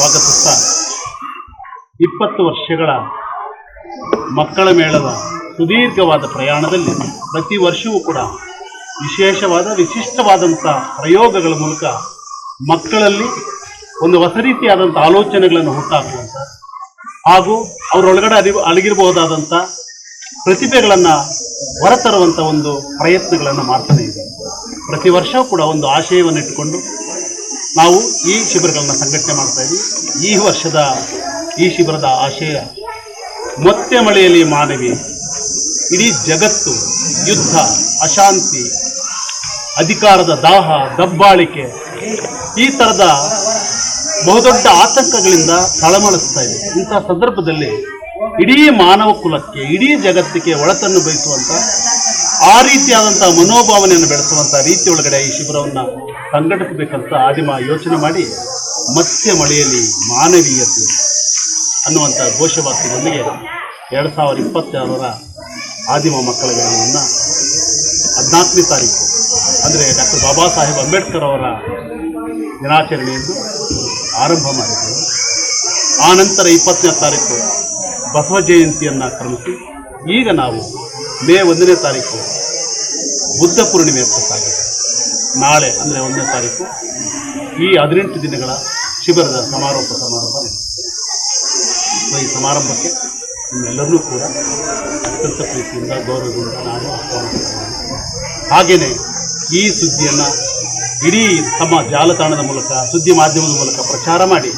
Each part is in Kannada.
ಸ್ವಾಗತಿಸ್ತಾ 20 ವರ್ಷಗಳ ಮಕ್ಕಳ ಮೇಳದ ಸುದೀರ್ಘವಾದ ಪ್ರಯಾಣದಲ್ಲಿ ಪ್ರತಿ ವರ್ಷವೂ ಕೂಡ ವಿಶಿಷ್ಟವಾದಂಥ ಪ್ರಯೋಗಗಳ ಮೂಲಕ ಮಕ್ಕಳಲ್ಲಿ ಒಂದು ಹೊಸ ರೀತಿಯಾದಂಥ ಆಲೋಚನೆಗಳನ್ನು ಹುಟ್ಟಾಕುವಂಥ ಹಾಗೂ ಅವರೊಳಗಡೆ ಅಡಗಿರಬಹುದಾದಂಥ ಪ್ರತಿಭೆಗಳನ್ನು ಹೊರತರುವಂಥ ಒಂದು ಪ್ರಯತ್ನಗಳನ್ನು ಮಾಡ್ತಾನೆ ಇದೆ. ಪ್ರತಿ ವರ್ಷವೂ ಕೂಡ ಒಂದು ಆಶಯವನ್ನು ಇಟ್ಟುಕೊಂಡು ನಾವು ಈ ಶಿಬಿರಗಳನ್ನು ಸಂಘಟನೆ ಮಾಡ್ತಾ ಇದ್ದೀವಿ. ಈ ವರ್ಷದ ಈ ಶಿಬಿರದ ಆಶಯ ಮತ್ತೆ ಮಳೆಯಲ್ಲಿ ಮಾನವಿ. ಇಡೀ ಜಗತ್ತು ಯುದ್ಧ, ಅಶಾಂತಿ, ಅಧಿಕಾರದ ದಾಹ, ದಬ್ಬಾಳಿಕೆ ಈ ಥರದ ಬಹುದೊಡ್ಡ ಆತಂಕಗಳಿಂದ ತಳಮಳಿಸ್ತಾ ಇದೆ. ಇಂಥ ಸಂದರ್ಭದಲ್ಲಿ ಇಡೀ ಮಾನವ ಕುಲಕ್ಕೆ, ಇಡೀ ಜಗತ್ತಿಗೆ ಒಳತನ್ನು ಬಯಸುವಂಥ ಆ ರೀತಿಯಾದಂಥ ಮನೋಭಾವನೆಯನ್ನು ಬೆಳೆಸುವಂಥ ರೀತಿಯೊಳಗಡೆ ಈ ಶಿಬಿರವನ್ನು ಸಂಘಟಿಸಬೇಕಂತ ಆದಿಮ ಯೋಚನೆ ಮಾಡಿ ಮತ್ತೆ ಮಳೆಯಲ್ಲಿ ಮಾನವೀಯತೆ ಅನ್ನುವಂಥ ಘೋಷವಾಕ್ಯದೊಂದಿಗೆ 2026ರ ಆದಿಮ ಮಕ್ಕಳ ಮೇಳವನ್ನು 14ನೇ ತಾರೀಕು ಅಂದರೆ ಡಾಕ್ಟರ್ ಬಾಬಾ ಸಾಹೇಬ್ ಅಂಬೇಡ್ಕರ್ ಅವರ ದಿನಾಚರಣೆಯನ್ನು ಆರಂಭ ಮಾಡಿದರು. ಆ ನಂತರ 20ನೇ ತಾರೀಕು ಬಸವ ಜಯಂತಿಯನ್ನು ಕ್ರಮಿಸಿ ಈಗ ನಾವು ಮೇ 1ನೇ ತಾರೀಕು ಬುದ್ಧ ಪೂರ್ಣಿಮೆ ಸಾಗಿದೆ. ನಾಳೆ ಅಂದರೆ 1ನೇ ತಾರೀಕು ಈ 18 ದಿನಗಳ ಶಿಬಿರದ ಸಮಾರೋಪ ಸಮಾರಂಭ. ಈ ಸಮಾರಂಭಕ್ಕೆ ನಿಮ್ಮೆಲ್ಲರನ್ನೂ ಕೂಡ ಅತ್ಯಂತ ಪ್ರೀತಿಯಿಂದ ಗೌರವದಿಂದ ನಾನು ಹಾಗೆಯೇ ಈ ಸುದ್ದಿಯನ್ನು ಇಡೀ ತಮ್ಮ ಜಾಲತಾಣದ ಮೂಲಕ, ಸುದ್ದಿ ಮಾಧ್ಯಮದ ಮೂಲಕ ಪ್ರಚಾರ ಮಾಡಿ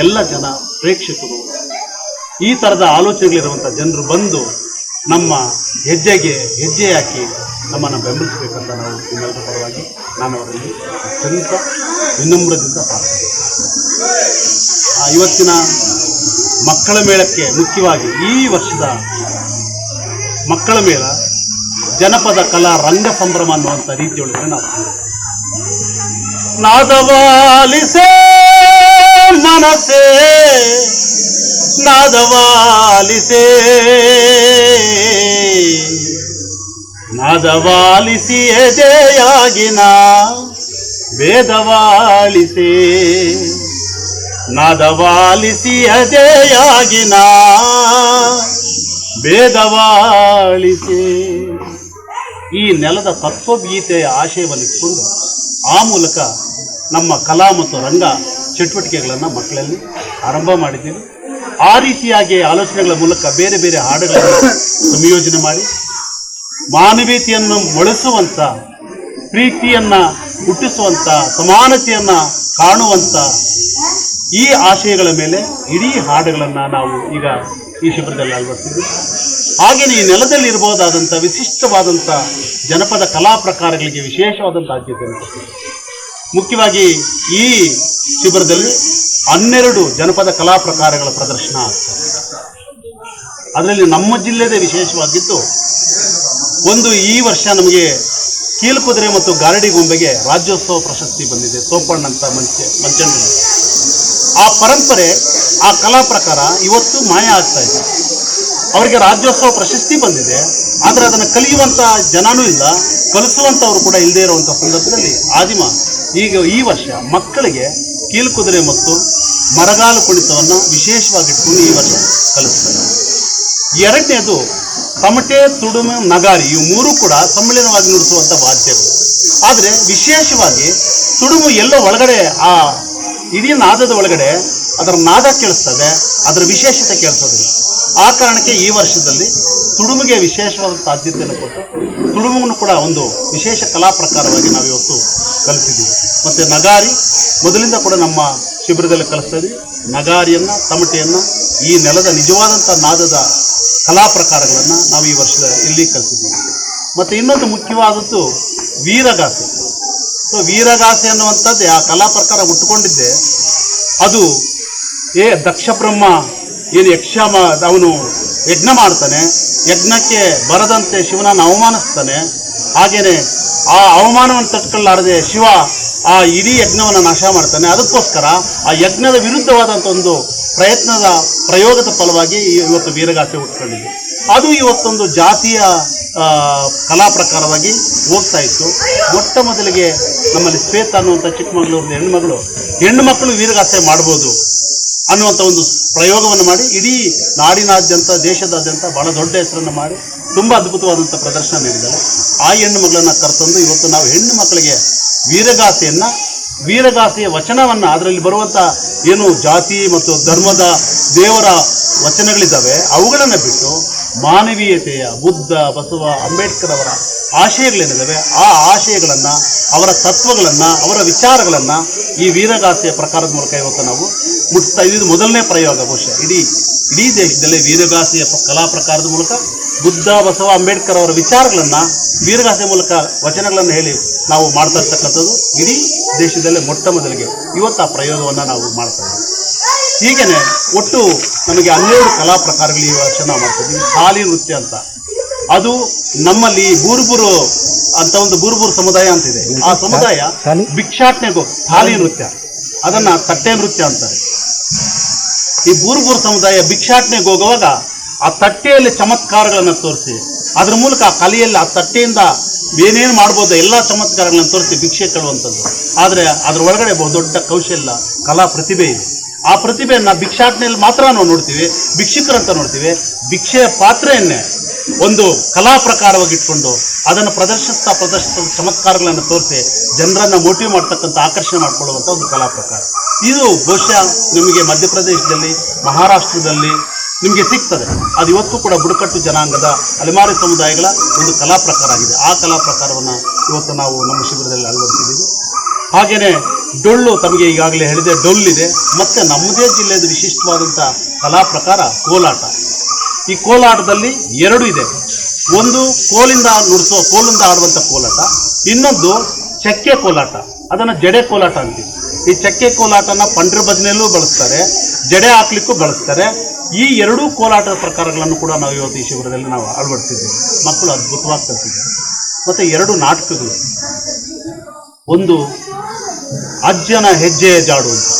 ಎಲ್ಲ ಜನ ಪ್ರೇಕ್ಷಕರು, ಈ ಥರದ ಆಲೋಚನೆಗಳಿರುವಂಥ ಜನರು ಬಂದು ನಮ್ಮ ಹೆಜ್ಜೆಗೆ ಹೆಜ್ಜೆ ಹಾಕಿ ನಮ್ಮನ್ನು ಬೆಂಬಲಿಸಬೇಕಂತ ನಾವು ನಿಮ್ಮೆಲ್ಲರ ಪರವಾಗಿ ನಾನು ಅವರಲ್ಲಿ ಅತ್ಯಂತ ವಿನಮ್ರದಿಂದ ಪ್ರಾರ್ಥನೆ. ಇವತ್ತಿನ ಮಕ್ಕಳ ಮೇಳಕ್ಕೆ ಮುಖ್ಯವಾಗಿ ಈ ವರ್ಷದ ಮಕ್ಕಳ ಮೇಳ ಜನಪದ ಕಲಾ ರಂಗ ಸಂಭ್ರಮ ಅನ್ನುವಂಥ ರೀತಿಯೊಳಗೆ ನಾವು ನಾದವಾಲಿಸೇ ಮನಸೇ ನಾದವಾಲಿಸೇ ನಾದವಾಲಿಸಿ ಎದೆಯಾಗಿನ ವೇದವಾಲಿಸೇ ನಾದವಾಲಿಸಿ ಎದೆಯಾಗಿನ ವೇದವಾಲಿಸೇ. ಈ ನೆಲದ ತತ್ವಗೀತೆಯ ಆಶಯವನ್ನಿಟ್ಟುಕೊಂಡು ಆ ಮೂಲಕ ನಮ್ಮ ಕಲಾ ಮತ್ತು ರಂಗ ಚಟುವಟಿಕೆಗಳನ್ನು ಮಕ್ಕಳಲ್ಲಿ ಆರಂಭ ಮಾಡಿದ್ದೀವಿ. ಆ ರೀತಿಯಾಗಿ ಆಲೋಚನೆಗಳ ಮೂಲಕ ಬೇರೆ ಬೇರೆ ಹಾಡುಗಳನ್ನು ಸಂಯೋಜನೆ ಮಾಡಿ ಮಾನವೀಯತೆಯನ್ನು ಮೊಳೆಸುವಂಥ, ಪ್ರೀತಿಯನ್ನು ಹುಟ್ಟಿಸುವಂಥ, ಸಮಾನತೆಯನ್ನು ಕಾಣುವಂಥ ಈ ಆಶಯಗಳ ಮೇಲೆ ಇಡೀ ಹಾಡುಗಳನ್ನು ನಾವು ಈಗ ಈ ಶಿಬಿರದಲ್ಲಿ ಅಳವಡಿಸಿದ್ವಿ. ಹಾಗೆಯೇ ಈ ನೆಲದಲ್ಲಿ ಇರಬಹುದಾದಂಥ ವಿಶಿಷ್ಟವಾದಂಥ ಜನಪದ ಕಲಾ ಪ್ರಕಾರಗಳಿಗೆ ವಿಶೇಷವಾದಂಥ ಆದ್ಯತೆಯನ್ನು ಕೊಟ್ಟಿದ್ದೀವಿ. ಮುಖ್ಯವಾಗಿ ಈ ಶಿಬಿರದಲ್ಲಿ 12 ಜನಪದ ಕಲಾ ಪ್ರಕಾರಗಳ ಪ್ರದರ್ಶನ ಆಗ್ತದೆ. ಅದರಲ್ಲಿ ನಮ್ಮ ಜಿಲ್ಲೆದೇ ವಿಶೇಷವಾಗಿದ್ದು ಒಂದು ಈ ವರ್ಷ ನಮಗೆ ಕೀಲುಕುದುರೆ ಮತ್ತು ಗಾರಡಿ ಗೊಂಬೆಗೆ ರಾಜ್ಯೋತ್ಸವ ಪ್ರಶಸ್ತಿ ಬಂದಿದೆ. ಸೋಪಣ್ಣ ಅಂತ ಮಂಚಂಡಿ. ಆ ಪರಂಪರೆ, ಆ ಕಲಾ ಪ್ರಕಾರ ಇವತ್ತು ಮಾಯ ಆಗ್ತಾ ಇದೆ. ಅವರಿಗೆ ರಾಜ್ಯೋತ್ಸವ ಪ್ರಶಸ್ತಿ ಬಂದಿದೆ, ಆದರೆ ಅದನ್ನು ಕಲಿಯುವಂಥ ಜನನೂ ಇಲ್ಲ, ಕಲಿಸುವಂಥವ್ರು ಕೂಡ ಇಲ್ಲದೇ ಇರುವಂಥ ಸಂದರ್ಭದಲ್ಲಿ ಆದಿಮ ಈಗ ಈ ವರ್ಷ ಮಕ್ಕಳಿಗೆ ಕೀಲುಕುದುರೆ ಮತ್ತು ಮರಗಾಲು ಕುಣಿತವನ್ನು ವಿಶೇಷವಾಗಿಟ್ಕೊಂಡು ಈ ವರ್ಷ ಕಲಿಸ್ತಾರೆ. ಎರಡನೇದು ತಮಟೆ, ತುಡುಮೆ, ನಗಾರಿ, ಇವು ಮೂರು ಕೂಡ ಸಮ್ಮಿಲನವಾಗಿ ನುಡಿಸುವಂಥ ವಾದ್ಯಗಳು. ಆದರೆ ವಿಶೇಷವಾಗಿ ತುಡುಮು ಎಲ್ಲೋ ಒಳಗಡೆ, ಆ ಇಡೀ ನಾದದ ಒಳಗಡೆ ಅದರ ನಾದ ಕೇಳಿಸ್ತದೆ, ಅದರ ವಿಶೇಷತೆ ಕೇಳಿಸೋದಿಲ್ಲ. ಆ ಕಾರಣಕ್ಕೆ ಈ ವರ್ಷದಲ್ಲಿ ತುಡುಮಿಗೆ ವಿಶೇಷವಾದಂಥ ಆದ್ಯತೆಯನ್ನು ಕೊಟ್ಟು ತುಡುಮನ್ನು ಕೂಡ ಒಂದು ವಿಶೇಷ ಕಲಾ ಪ್ರಕಾರವಾಗಿ ನಾವು ಇವತ್ತು ಕಲಿಸಿದ್ದೀವಿ. ಮತ್ತು ನಗಾರಿ ಮೊದಲಿಂದ ಕೂಡ ನಮ್ಮ ಶಿಬಿರದಲ್ಲಿ ಕಲಿಸ್ತಾ ಇದ್ದೀವಿ. ನಗಾರಿಯನ್ನು, ತಮಟೆಯನ್ನು, ಈ ನೆಲದ ನಿಜವಾದಂಥ ನಾದದ ಕಲಾ ಪ್ರಕಾರಗಳನ್ನು ನಾವು ಈ ವರ್ಷದ ಇಲ್ಲಿ ಕಲಿಸಿದ್ದೀವಿ. ಮತ್ತು ಇನ್ನೊಂದು ಮುಖ್ಯವಾದದ್ದು ವೀರಗಾಸೆ. ಸೊ ವೀರಗಾಸೆ ಅನ್ನುವಂಥದ್ದು ಆ ಕಲಾ ಪ್ರಕಾರ ಹುಟ್ಟುಕೊಂಡಿದ್ದೆ ಅದು ದಕ್ಷ ಬ್ರಹ್ಮ ಏನು ಅವನು ಯಜ್ಞ ಮಾಡ್ತಾನೆ, ಯಜ್ಞಕ್ಕೆ ಬರದಂತೆ ಶಿವನನ್ನು ಅವಮಾನಿಸ್ತಾನೆ. ಹಾಗೆಯೇ ಆ ಅವಮಾನವನ್ನು ತಟ್ಕೊಳ್ಳಾರದೆ ಶಿವ ಆ ಇಡೀ ಯಜ್ಞವನ್ನು ನಾಶ ಮಾಡ್ತಾನೆ. ಅದಕ್ಕೋಸ್ಕರ ಆ ಯಜ್ಞದ ವಿರುದ್ಧವಾದಂಥ ಒಂದು ಪ್ರಯೋಗದ ಫಲವಾಗಿ ಇವತ್ತು ವೀರಗಾಸೆ ಹುಟ್ಕೊಂಡಿದೆ. ಅದು ಇವತ್ತೊಂದು ಜಾತಿಯ ಕಲಾ ಪ್ರಕಾರವಾಗಿ ಹೋಗ್ತಾ ಇತ್ತು. ಮೊಟ್ಟ ಮೊದಲಿಗೆ ನಮ್ಮಲ್ಲಿ ಶ್ವೇತ ಅನ್ನುವಂಥ ಚಿಕ್ಕಮಗಳೂರಿನ ಹೆಣ್ಣು ಮಕ್ಕಳು ವೀರಗಾಸೆ ಮಾಡ್ಬೋದು ಅನ್ನುವಂಥ ಒಂದು ಪ್ರಯೋಗವನ್ನು ಮಾಡಿ ಇಡೀ ನಾಡಿನಾದ್ಯಂತ ದೇಶದಾದ್ಯಂತ ಬಹಳ ದೊಡ್ಡ ಹೆಸರನ್ನು ಮಾಡಿ ತುಂಬ ಅದ್ಭುತವಾದಂಥ ಪ್ರದರ್ಶನ ನೀಡಿದ್ದಾರೆ. ಆ ಹೆಣ್ಣು ಮಗಳನ್ನು ಕರೆತಂದು ಇವತ್ತು ನಾವು ಹೆಣ್ಣು ಮಕ್ಕಳಿಗೆ ವೀರಗಾಸೆಯ ವಚನವನ್ನು, ಅದರಲ್ಲಿ ಬರುವಂಥ ಏನು ಜಾತಿ ಮತ್ತು ಧರ್ಮದ ದೇವರ ವಚನಗಳಿದ್ದಾವೆ ಅವುಗಳನ್ನು ಬಿಟ್ಟು ಮಾನವೀಯತೆಯ ಬುದ್ಧ, ಬಸವ, ಅಂಬೇಡ್ಕರ್ ಅವರ ಆಶಯಗಳೇನಿದ್ದಾವೆ ಆ ಆಶಯಗಳನ್ನು, ಅವರ ತತ್ವಗಳನ್ನು, ಅವರ ವಿಚಾರಗಳನ್ನು ಈ ವೀರಗಾಸೆಯ ಪ್ರಕಾರದ ಮೂಲಕ ಇವತ್ತು ನಾವು ಮುಟ್ತಾ ಇದ್ದು ಮೊದಲನೇ ಪ್ರಯೋಗ. ಬಹುಶಃ ಇಡೀ ದೇಶದಲ್ಲಿ ವೀರಗಾಸೆಯ ಕಲಾ ಪ್ರಕಾರದ ಮೂಲಕ ಬುದ್ಧ, ಬಸವ, ಅಂಬೇಡ್ಕರ್ ಅವರ ವಿಚಾರಗಳನ್ನು ವೀರಗಾಸೆ ಮೂಲಕ ವಚನಗಳನ್ನು ಹೇಳಿ ನಾವು ಮಾಡ್ತಾ ಇರ್ತಕ್ಕಂಥದ್ದು ಇಡೀ ದೇಶದಲ್ಲೇ ಮೊಟ್ಟ ಮೊದಲಿಗೆ ಇವತ್ತು ಆ ಪ್ರಯೋಗವನ್ನು ನಾವು ಮಾಡ್ತಾ ಇದ್ದೀವಿ. ಹೀಗೇನೆ ಒಟ್ಟು ನಮಗೆ 12 ಕಲಾ ಪ್ರಕಾರಗಳು ಈ ವರ್ಷ ನಾವು ಮಾಡ್ತಾ ಇದ್ದೀವಿ. ಥಾಲಿ ನೃತ್ಯ ಅಂತ, ಅದು ನಮ್ಮಲ್ಲಿ ಬೂರ್ಬೂರು ಅಂತ ಒಂದು ಬೂರ್ಬೂರು ಸಮುದಾಯ ಅಂತಿದೆ. ಆ ಸಮುದಾಯ ಭಿಕ್ಷಾಟನೆಗೂ ಥಾಲಿ ನೃತ್ಯ, ಅದನ್ನ ತಟ್ಟೆ ನೃತ್ಯ ಅಂತಾರೆ. ಈ ಬೂರ್ಬೂರು ಸಮುದಾಯ ಭಿಕ್ಷಾಟನೆಗೆ ಹೋಗುವಾಗ ಆ ತಟ್ಟೆಯಲ್ಲಿ ಚಮತ್ಕಾರಗಳನ್ನು ತೋರಿಸಿ ಅದ್ರ ಮೂಲಕ ಆ ಕಲೆಯಲ್ಲಿ ಆ ತಟ್ಟೆಯಿಂದ ಏನೇನು ಮಾಡ್ಬೋದು ಎಲ್ಲ ಚಮತ್ಕಾರಗಳನ್ನು ತೋರಿಸಿ ಭಿಕ್ಷೆ ಕೇಳುವಂಥದ್ದು. ಆದರೆ ಅದ್ರ ಒಳಗಡೆ ಬಹುದೊಡ್ಡ ಕೌಶಲ್ಯ, ಕಲಾ ಪ್ರತಿಭೆ ಇದೆ. ಆ ಪ್ರತಿಭೆಯನ್ನು ಭಿಕ್ಷಾಟನೆಯಲ್ಲಿ ಮಾತ್ರ ನಾವು ನೋಡ್ತೀವಿ, ಭಿಕ್ಷುಕರಂತ ನೋಡ್ತೀವಿ. ಭಿಕ್ಷೆಯ ಪಾತ್ರೆಯನ್ನೇ ಒಂದು ಕಲಾ ಪ್ರಕಾರವಾಗಿ ಇಟ್ಕೊಂಡು ಅದನ್ನು ಪ್ರದರ್ಶಿಸ್ತಾ ಚಮತ್ಕಾರಗಳನ್ನು ತೋರಿಸಿ ಜನರನ್ನು ಮೋಟಿವ್ ಮಾಡ್ತಕ್ಕಂಥ, ಆಕರ್ಷಣೆ ಮಾಡ್ಕೊಳ್ಳುವಂಥ ಒಂದು ಕಲಾ ಪ್ರಕಾರ ಇದು. ಬಹುಶಃ ನಿಮಗೆ ಮಧ್ಯಪ್ರದೇಶದಲ್ಲಿ, ಮಹಾರಾಷ್ಟ್ರದಲ್ಲಿ ನಿಮಗೆ ಸಿಗ್ತದೆ. ಅದು ಇವತ್ತು ಕೂಡ ಬುಡಕಟ್ಟು ಜನಾಂಗದ ಅಲೆಮಾರಿ ಸಮುದಾಯಗಳ ಒಂದು ಕಲಾ ಪ್ರಕಾರ ಆಗಿದೆ. ಆ ಕಲಾ ಪ್ರಕಾರವನ್ನು ಇವತ್ತು ನಾವು ನಮ್ಮ ಶಿಬಿರದಲ್ಲಿ ಅಳವಡಿಸಿದ್ದೀವಿ. ಹಾಗೆಯೇ ಡೊಳ್ಳು, ತಮಗೆ ಈಗಾಗಲೇ ಹೇಳಿದೆ, ಡೊಳ್ಳಿದೆ. ಮತ್ತು ನಮ್ಮದೇ ಜಿಲ್ಲೆಯ ವಿಶಿಷ್ಟವಾದಂಥ ಕಲಾ ಪ್ರಕಾರ ಕೋಲಾಟ. ಈ ಕೋಲಾಟದಲ್ಲಿ 2 ಇದೆ. ಒಂದು ಕೋಲಿಂದ ಆಡುವಂಥ ಕೋಲಾಟ, ಇನ್ನೊಂದು ಚಕ್ಕೆ ಕೋಲಾಟ. ಅದನ್ನು ಜಡೆ ಕೋಲಾಟ ಅಂತೀವಿ. ಈ ಚಕ್ಕೆ ಕೋಲಾಟನ ಪಂಡ್ರ ಭಜನೆಯಲ್ಲೂ ಬಳಸ್ತಾರೆ, ಜಡೆ ಹಾಕ್ಲಿಕ್ಕೂ ಬಳಸ್ತಾರೆ. ಈ 2 ಕೋಲಾಟದ ಪ್ರಕಾರಗಳನ್ನು ಕೂಡ ನಾವು ಇವತ್ತು ಈ ಶಿಬಿರದಲ್ಲಿ ನಾವು ಅಳವಡಿಸಿದ್ದೇವೆ. ಮಕ್ಕಳು ಅದ್ಭುತವಾಗಿ ಕಲಿತಿದ್ದಾರೆ. ಮತ್ತು 2 ನಾಟಕಗಳು. ಒಂದು ಅಜ್ಜನ ಹೆಜ್ಜೆಯ ಜಾಡು ಅಂತ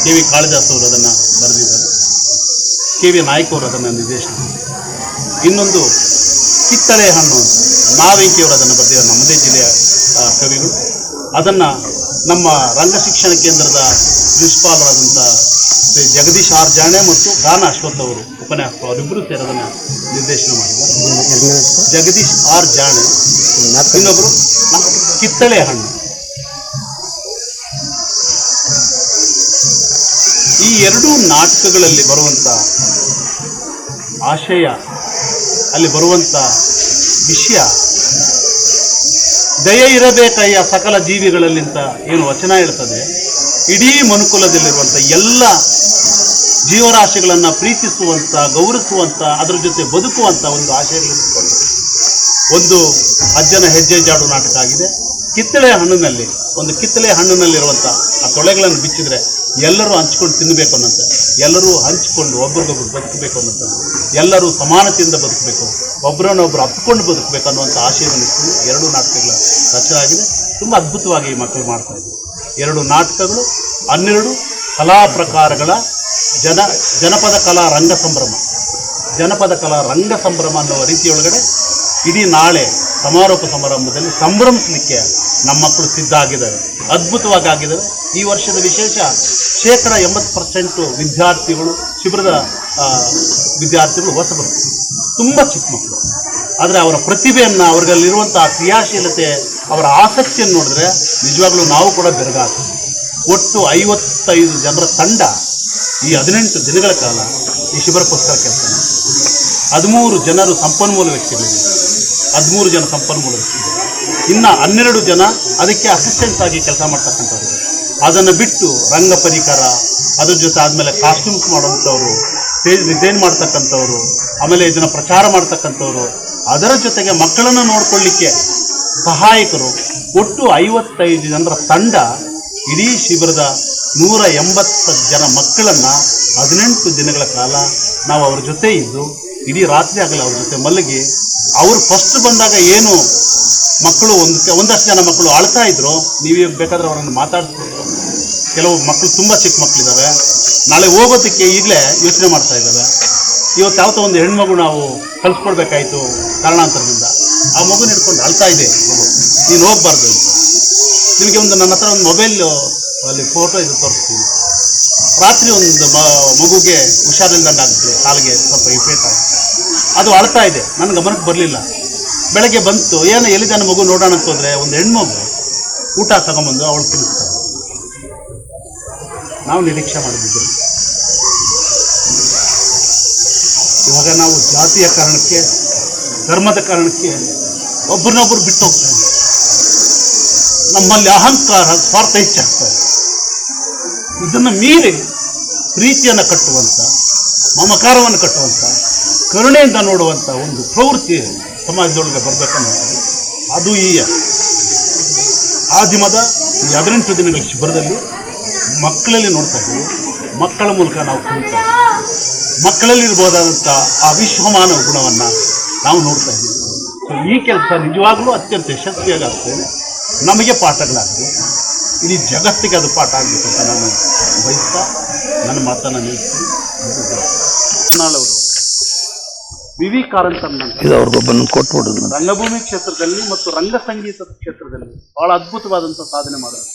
ಕೆ.ವಿ. ಕಾಳಿದಾಸ್ ಅವರು ಅದನ್ನು ಬರೆದಿದ್ದಾರೆ, ಕೆ.ವಿ. ನಾಯ್ಕ ಅವರು ಅದನ್ನು ನಿರ್ದೇಶನ. ಇನ್ನೊಂದು ಕಿತ್ತಳೆ ಹಣ್ಣು ಅಂತ ನಾವೆಂಕಿಯವರು ಅದನ್ನು ಬರೆದಿದ್ದಾರೆ, ನಮ್ಮದೇ ಜಿಲ್ಲೆಯ ಕವಿಗಳು. ಅದನ್ನು ನಮ್ಮ ರಂಗಶಿಕ್ಷಣ ಕೇಂದ್ರದ ಪ್ರಿನ್ಸಿಪಾಲರಾದಂಥ ಶ್ರೀ ಜಗದೀಶ್ ಆರ್ ಜಾಣೆ ಮತ್ತು ಗಾನ ಅಶ್ವಥ್ ಅವರು ಉಪನ್ಯಾಸ, ಅವರಿಬ್ಬರು ಸೇರಿ ಅದನ್ನು ನಿರ್ದೇಶನ ಮಾಡಿದ್ದಾರೆ. ಜಗದೀಶ್ ಆರ್ ಜಾಣೆ, ಇನ್ನೊಬ್ಬರು ಕಿತ್ತಳೆ ಹಣ್ಣು. ಈ 2 ನಾಟಕಗಳಲ್ಲಿ ಬರುವಂಥ ಆಶಯ, ಅಲ್ಲಿ ಬರುವಂಥ ವಿಷಯ, ದಯೆ ಇರಬೇಕಯ್ಯ ಸಕಲ ಜೀವಿಗಳಲ್ಲಿಂತ ಏನು ವಚನ ಹೇಳ್ತದೆ, ಇಡೀ ಮನುಕುಲದಲ್ಲಿರುವಂಥ ಎಲ್ಲ ಜೀವರಾಶಿಗಳನ್ನು ಪ್ರೀತಿಸುವಂಥ, ಗೌರವಿಸುವಂಥ, ಅದರ ಜೊತೆ ಬದುಕುವಂಥ ಒಂದು ಆಶಯಗಳಿಟ್ಕೊಂಡು ಒಂದು ಅಜ್ಜನ ಹೆಜ್ಜೆ ಜಾಡು ನಾಟಕ ಆಗಿದೆ. ಕಿತ್ತಳೆ ಹಣ್ಣಿನಲ್ಲಿರುವಂಥ ಆ ತೊಳೆಗಳನ್ನು ಬಿಚ್ಚಿದ್ರೆ ಎಲ್ಲರೂ ಹಂಚ್ಕೊಂಡು ತಿನ್ನಬೇಕು ಅನ್ನೋಂಥ, ಎಲ್ಲರೂ ಹಂಚಿಕೊಂಡು ಒಬ್ರಿಗೊಬ್ರು ಬದುಕಬೇಕು ಅನ್ನೋಂಥದ್ದು, ಎಲ್ಲರೂ ಸಮಾನತೆಯಿಂದ ಬದುಕಬೇಕು, ಒಬ್ಬರನ್ನೊಬ್ಬರು ಅಪ್ಪಿಕೊಂಡು ಬದುಕಬೇಕು ಅನ್ನುವಂಥ ಆಶಯವನ್ನು ಇಟ್ಕೊಂಡು 2 ನಾಟಕಗಳ ರಚನೆ ಆಗಿದೆ. ತುಂಬ ಅದ್ಭುತವಾಗಿ ಈ ಮಕ್ಕಳು ಮಾಡ್ತಾ ಇದ್ದಾರೆ. 2 ನಾಟಕಗಳು, 12 ಕಲಾ ಪ್ರಕಾರಗಳ ಜನಪದ ಕಲಾ ರಂಗ ಸಂಭ್ರಮ ಅನ್ನುವ ರೀತಿಯೊಳಗಡೆ ಇಡೀ ನಾಳೆ ಸಮಾರೋಪ ಸಮಾರಂಭದಲ್ಲಿ ಸಂಭ್ರಮಿಸಲಿಕ್ಕೆ ನಮ್ಮ ಮಕ್ಕಳು ಸಿದ್ಧ ಆಗಿದ್ದಾರೆ, ಅದ್ಭುತವಾಗಿ ಆಗಿದ್ದಾರೆ. ಈ ವರ್ಷದ ವಿಶೇಷ 80% ವಿದ್ಯಾರ್ಥಿಗಳು, ಶಿಬಿರದ ವಿದ್ಯಾರ್ಥಿಗಳು ಹೊಸಬರು, ತುಂಬ ಚಿಕ್ಕ ಮಕ್ಕಳು. ಆದರೆ ಅವರ ಪ್ರತಿಭೆಯನ್ನು, ಅವರಲ್ಲಿರುವಂಥ ಕ್ರಿಯಾಶೀಲತೆ, ಅವರ ಆಸಕ್ತಿಯನ್ನು ನೋಡಿದ್ರೆ ನಿಜವಾಗ್ಲೂ ನಾವು ಕೂಡ ಬೆರಗಾಗ್ತೀವಿ. ಒಟ್ಟು 55 ಜನರ ತಂಡ ಈ 18 ದಿನಗಳ ಕಾಲ ಈ ಶಿಬಿರಕ್ಕೋಸ್ಕರ ಕೆಲಸ ಮಾಡಿ 13 ಜನರು ಸಂಪನ್ಮೂಲ ವ್ಯಕ್ತಿಗಳಿವೆ, 13 ಜನ ಸಂಪನ್ಮೂಲ ವ್ಯಕ್ತಿಗಳು, ಇನ್ನು 12 ಜನ ಅದಕ್ಕೆ ಅಸಿಸ್ಟೆಂಟ್ಸ್ ಆಗಿ ಕೆಲಸ ಮಾಡ್ತಕ್ಕಂಥವ್ರು. ಅದನ್ನು ಬಿಟ್ಟು ರಂಗ ಪರಿಕರ, ಅದ್ರ ಜೊತೆ ಆದಮೇಲೆ ಕಾಸ್ಟ್ಯೂಮ್ಸ್ ಮಾಡುವಂಥವ್ರು, ಸ್ಟೇಜ್ ಡಿಸೈನ್ ಮಾಡ್ತಕ್ಕಂಥವ್ರು, ಆಮೇಲೆ ಇದನ್ನು ಪ್ರಚಾರ ಮಾಡ್ತಕ್ಕಂಥವ್ರು, ಅದರ ಜೊತೆಗೆ ಮಕ್ಕಳನ್ನು ನೋಡ್ಕೊಳ್ಳಿಕ್ಕೆ ಸಹಾಯಕರು, ಒಟ್ಟು 55 ಜನರ ತಂಡ ಇಡೀ ಶಿಬಿರದ 180 ಜನ ಮಕ್ಕಳನ್ನು 18 ದಿನಗಳ ಕಾಲ ನಾವು ಅವ್ರ ಜೊತೆ ಇದ್ದು ಇಡೀ ರಾತ್ರಿ ಆಗಲ್ಲ ಅವ್ರ ಜೊತೆ ಮಲಗಿ, ಅವರು ಫಸ್ಟ್ ಬಂದಾಗ ಏನು ಮಕ್ಕಳು ಒಂದಷ್ಟು ಜನ ಮಕ್ಕಳು ಅಳ್ತಾ ಇದ್ರು, ನೀವೇ ಬೇಕಾದ್ರೆ ಅವರನ್ನು ಮಾತಾಡಿಸ್ಬೋದು. ಕೆಲವು ಮಕ್ಕಳು ತುಂಬ ಚಿಕ್ಕ ಮಕ್ಕಳಿದ್ದಾವೆ, ನಾಳೆ ಹೋಗೋದಕ್ಕೆ ಈಗಲೇ ಯೋಚನೆ ಮಾಡ್ತಾ ಇದ್ದಾವೆ. ಇವತ್ತು ಯಾವತ್ತೋ ಒಂದು ಹೆಣ್ಮಗು ನಾವು ಕಳಿಸ್ಕೊಡ್ಬೇಕಾಯ್ತು ಕಾರಣಾಂತರದಿಂದ, ಆ ಮಗುನ ಹಿಡ್ಕೊಂಡು ಅಳ್ತಾ ಇದೆ, ಮಗು ನೀನು ಹೋಗ್ಬಾರ್ದು ಅಂತ. ನಿಮಗೆ ನನ್ನ ಹತ್ರ ಒಂದು ಮೊಬೈಲ್ ಅಲ್ಲಿ ಫೋಟೋ ಇದು ತೋರಿಸ್ತೀನಿ. ರಾತ್ರಿ ಒಂದು ಮಗುಗೆ ಹುಷಾರಿಲ್ದಂಗಾಗುತ್ತೆ, ಕಾಲಿಗೆ ಸ್ವಲ್ಪ ಇಫೆಕ್ಟ್ ಆಗಿ ಅದು ಅಳ್ತಾ ಇದೆ, ನನ್ನ ಗಮನಕ್ಕೆ ಬರಲಿಲ್ಲ. ಬೆಳಗ್ಗೆ ಬಂತು, ಏನು ಎಲ್ಲಿದ್ದಾನೆ ಮಗು ನೋಡೋಣ ಅಂತಂದರೆ ಒಂದು ಹೆಣ್ಮಗು ಊಟ ತಗೊಂಬಂದು ಅವಳು ತಿನ್ನಿಸ್ತಾರೆ. ನಾವು ನಿರೀಕ್ಷೆ ಮಾಡಿದ್ವಿ. ಇವಾಗ ನಾವು ಜಾತಿಯ ಕಾರಣಕ್ಕೆ, ಧರ್ಮದ ಕಾರಣಕ್ಕೆ ಒಬ್ಬರನ್ನೊಬ್ಬರು ಬಿಟ್ಟು ಹೋಗ್ತಾ ಇದ್ದೀವಿ. ನಮ್ಮಲ್ಲಿ ಅಹಂಕಾರ, ಸ್ವಾರ್ಥ ಹೆಚ್ಚಾಗ್ತದೆ. ಇದನ್ನು ಮೀರಿ ಪ್ರೀತಿಯನ್ನು ಕಟ್ಟುವಂಥ, ಮಮಕಾರವನ್ನು ಕಟ್ಟುವಂಥ, ಕರುಣೆಯಿಂದ ನೋಡುವಂಥ ಒಂದು ಪ್ರವೃತ್ತಿ ಸಮಾಜದೊಳಗೆ ಬರಬೇಕನ್ನೋದು ಅದು ಈ ಆದಿಮದ 18 ದಿನಗಳ ಶಿಬಿರದಲ್ಲಿ ಮಕ್ಕಳಲ್ಲಿ ನೋಡ್ತಾ ಇದ್ದೀವಿ. ಮಕ್ಕಳ ಮೂಲಕ ನಾವು ಕಲಿತಾ ಇದ್ದೀವಿ. ಮಕ್ಕಳಲ್ಲಿರ್ಬೋದಾದಂಥ ಆ ವಿಶ್ವಮಾನವ ಗುಣವನ್ನು ನಾವು ನೋಡ್ತಾ ಇದ್ದೀವಿ. ಸೊ ಈ ಕೆಲಸ ನಿಜವಾಗಲೂ ಅತ್ಯಂತ ಯಶಸ್ವಿಯಾಗಿ ಆಗ್ತದೆ. ನಮಗೆ ಪಾಠಗಳಾಗ್ತದೆ, ಇಡೀ ಜಗತ್ತಿಗೆ ಅದು ಪಾಠ ಆಗಬೇಕು ಅಂತ ನಾನು ಬಯಸ್ತಾ ನನ್ನ ಮಾತನ್ನು ನಿಲ್ಲಿಸ್ತೀನಿ. ನಾಳವರು ವಿ ಕಾರಂತರನ್ನ ಕೊಟ್ಬಿಡೋದು ರಂಗಭೂಮಿ ಕ್ಷೇತ್ರದಲ್ಲಿ ಮತ್ತು ರಂಗ ಸಂಗೀತದ ಕ್ಷೇತ್ರದಲ್ಲಿ ಬಹಳ ಅದ್ಭುತವಾದಂಥ ಸಾಧನೆ ಮಾಡೋದು.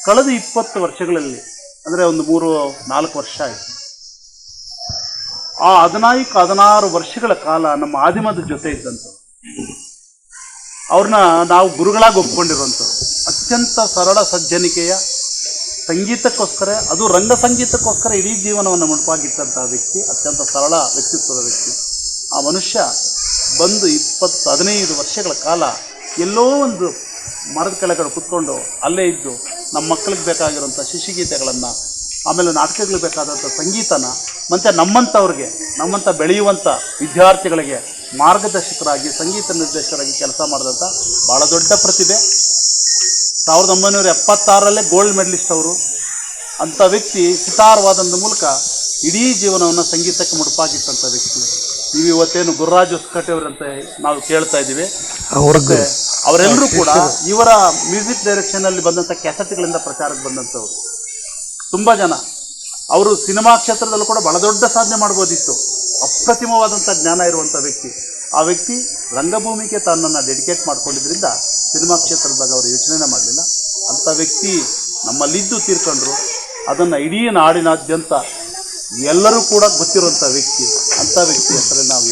ಕಳೆದ 20 ವರ್ಷಗಳಲ್ಲಿ, ಅಂದರೆ ಒಂದು 3-4 ವರ್ಷ ಆಯಿತು, ಆ 14-16 ವರ್ಷಗಳ ಕಾಲ ನಮ್ಮ ಆದಿಮದ ಜೊತೆ ಇದ್ದಂಥ ಅವ್ರನ್ನ ನಾವು ಗುರುಗಳಾಗಿ ಒಪ್ಕೊಂಡಿರುವಂಥವ್ರು. ಅತ್ಯಂತ ಸರಳ ಸಜ್ಜನಿಕೆಯ ಸಂಗೀತಕ್ಕೋಸ್ಕರ, ಅದು ರಂಗ ಸಂಗೀತಕ್ಕೋಸ್ಕರ ಇಡೀ ಜೀವನವನ್ನು ಮುಡುಪಾಗಿಟ್ಟಂಥ ವ್ಯಕ್ತಿ, ಅತ್ಯಂತ ಸರಳ ವ್ಯಕ್ತಿತ್ವದ ವ್ಯಕ್ತಿ. ಆ ಮನುಷ್ಯ ಬಂದು 15 ವರ್ಷಗಳ ಕಾಲ ಎಲ್ಲೋ ಒಂದು ಮರದ ಕೆಳಗಡೆ ಕುತ್ಕೊಂಡು ಅಲ್ಲೇ ಇದ್ದು ನಮ್ಮ ಮಕ್ಕಳಿಗೆ ಬೇಕಾಗಿರೋಂಥ ಶಿಶುಗೀತೆಗಳನ್ನು, ಆಮೇಲೆ ನಾಟಕಗಳಿಗೆ ಬೇಕಾದಂಥ ಸಂಗೀತನ, ಮತ್ತು ನಮ್ಮಂಥ ಬೆಳೆಯುವಂಥ ವಿದ್ಯಾರ್ಥಿಗಳಿಗೆ ಮಾರ್ಗದರ್ಶಕರಾಗಿ, ಸಂಗೀತ ನಿರ್ದೇಶಕರಾಗಿ ಕೆಲಸ ಮಾಡಿದಂಥ ಭಾಳ ದೊಡ್ಡ ಪ್ರತಿಭೆ. 1976ರಲ್ಲೇ ಗೋಲ್ಡ್ ಮೆಡಲಿಸ್ಟ್ ಅವರು. ಅಂಥ ವ್ಯಕ್ತಿ ಸಿತಾರವಾದಂಥ ಮೂಲಕ ಇಡೀ ಜೀವನವನ್ನು ಸಂಗೀತಕ್ಕೆ ಮುಡುಪಾಗಿಟ್ಟಂಥ ವ್ಯಕ್ತಿ. ನೀವು ಇವತ್ತೇನು ಗುರುರಾಜ್ ಹೊಸಕಟ್ಟೆಯವರಂತ ನಾವು ಕೇಳ್ತಾ ಇದ್ದೀವಿ, ಅವರೆಲ್ಲರೂ ಕೂಡ ಇವರ ಮ್ಯೂಸಿಕ್ ಡೈರೆಕ್ಷನಲ್ಲಿ ಬಂದಂಥ ಕ್ಯಾಸೆಟ್ಗಳಿಂದ ಪ್ರಚಾರಕ್ಕೆ ಬಂದಂಥವ್ರು. ತುಂಬ ಜನ ಅವರು ಸಿನಿಮಾ ಕ್ಷೇತ್ರದಲ್ಲೂ ಕೂಡ ಬಹಳ ದೊಡ್ಡ ಸಾಧನೆ ಮಾಡ್ಬೋದಿತ್ತು. ಅಪ್ರತಿಮವಾದಂಥ ಜ್ಞಾನ ಇರುವಂಥ ವ್ಯಕ್ತಿ. ಆ ವ್ಯಕ್ತಿ ರಂಗಭೂಮಿಗೆ ತನ್ನನ್ನು ಡೆಡಿಕೇಟ್ ಮಾಡ್ಕೊಂಡಿದ್ದರಿಂದ ಸಿನಿಮಾ ಕ್ಷೇತ್ರದಾಗ ಅವರು ಯೋಚನೆ ಮಾಡಲಿಲ್ಲ. ಅಂಥ ವ್ಯಕ್ತಿ ನಮ್ಮಲ್ಲಿದ್ದು ತೀರ್ಕೊಂಡ್ರು. ಅದನ್ನು ಇಡೀ ನಾಡಿನಾದ್ಯಂತ ಎಲ್ಲರೂ ಕೂಡ ಗೊತ್ತಿರುವಂಥ ವ್ಯಕ್ತಿ. ಅಂಥ ವ್ಯಕ್ತಿ ಹೆಸರಲ್ಲಿ ನಾವು